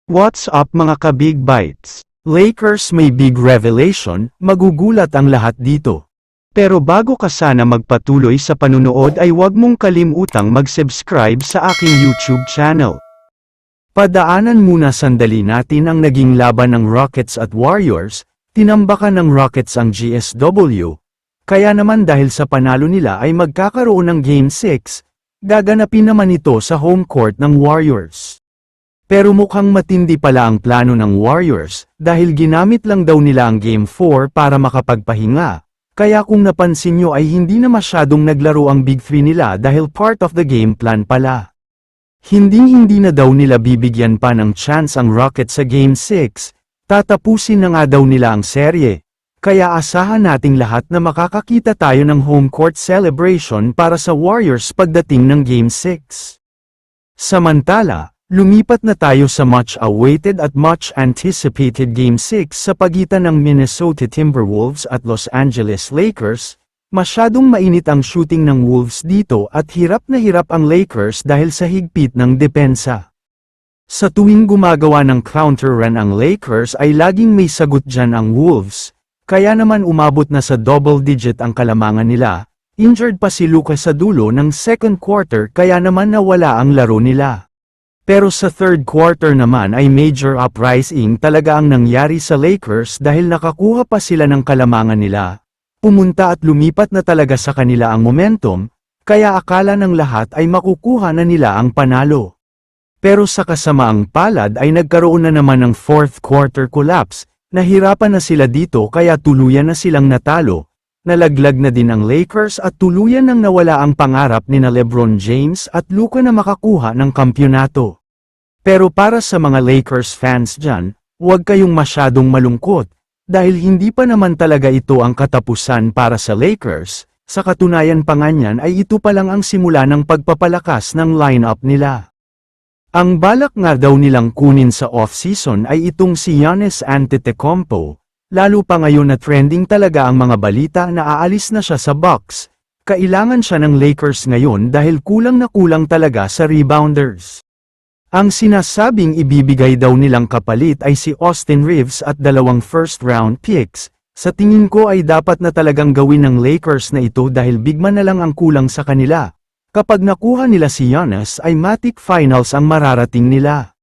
What's up mga ka-Big Bites? Lakers may big revelation, magugulat ang lahat dito. Pero bago ka sana magpatuloy sa panunood ay huwag mong kalimutang mag-subscribe sa aking YouTube channel. Padaanan muna sandali natin ang naging laban ng Rockets at Warriors. Tinambakan ng Rockets ang GSW. Kaya naman dahil sa panalo nila ay magkakaroon ng Game 6, gaganapin naman ito sa home court ng Warriors. Pero mukhang matindi pala ang plano ng Warriors, dahil ginamit lang daw nila ang Game 4 para makapagpahinga. Kaya kung napansin nyo ay hindi na masyadong naglaro ang Big 3 nila dahil part of the game plan pala. Hindi na daw nila bibigyan pa ng chance ang Rockets sa Game 6, tatapusin na nga daw nila ang serye. Kaya asahan nating lahat na makakakita tayo ng home court celebration para sa Warriors pagdating ng Game 6. Samantala, lumipat na tayo sa much-awaited at much-anticipated Game 6 sa pagitan ng Minnesota Timberwolves at Los Angeles Lakers. Masyadong mainit ang shooting ng Wolves dito at hirap na hirap ang Lakers dahil sa higpit ng depensa. Sa tuwing gumagawa ng counter run ang Lakers ay laging may sagot dyan ang Wolves, kaya naman umabot na sa double digit ang kalamangan nila. Injured pa si Luka sa dulo ng second quarter kaya naman nawala ang laro nila. Pero sa third quarter naman ay major uprising talaga ang nangyari sa Lakers dahil nakakuha pa sila ng kalamangan nila. Pumunta at lumipat na talaga sa kanila ang momentum, kaya akala ng lahat ay makukuha na nila ang panalo. Pero sa kasamaang palad ay nagkaroon na naman ng fourth quarter collapse, nahirapan na sila dito kaya tuluyan na silang natalo. Nalaglag na din ang Lakers at tuluyan nang nawala ang pangarap nina LeBron James at Luka na makakuha ng kampyonato. Pero para sa mga Lakers fans dyan, huwag kayong masyadong malungkot, dahil hindi pa naman talaga ito ang katapusan para sa Lakers, sa katunayan pa nga niyan ay ito pa lang ang simula ng pagpapalakas ng lineup nila. Ang balak nga daw nilang kunin sa off-season ay itong si Giannis Antetokounmpo, lalo pa ngayon na trending talaga ang mga balita na aalis na siya sa Bucks. Kailangan siya ng Lakers ngayon dahil kulang na kulang talaga sa rebounders. Ang sinasabing ibibigay daw nilang kapalit ay si Austin Reeves at 2 first-round picks. Sa tingin ko ay dapat na talagang gawin ng Lakers na ito dahil bigman na lang ang kulang sa kanila. Kapag nakuha nila si Giannis ay matic finals ang mararating nila.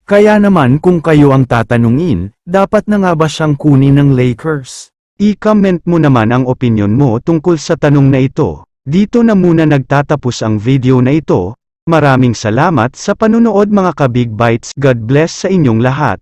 Kaya naman kung kayo ang tatanungin, dapat na nga ba siyang kunin ng Lakers? I-comment mo naman ang opinion mo tungkol sa tanong na ito. Dito na muna nagtatapos ang video na ito. Maraming salamat sa panunood mga ka-Big Bites. God bless sa inyong lahat.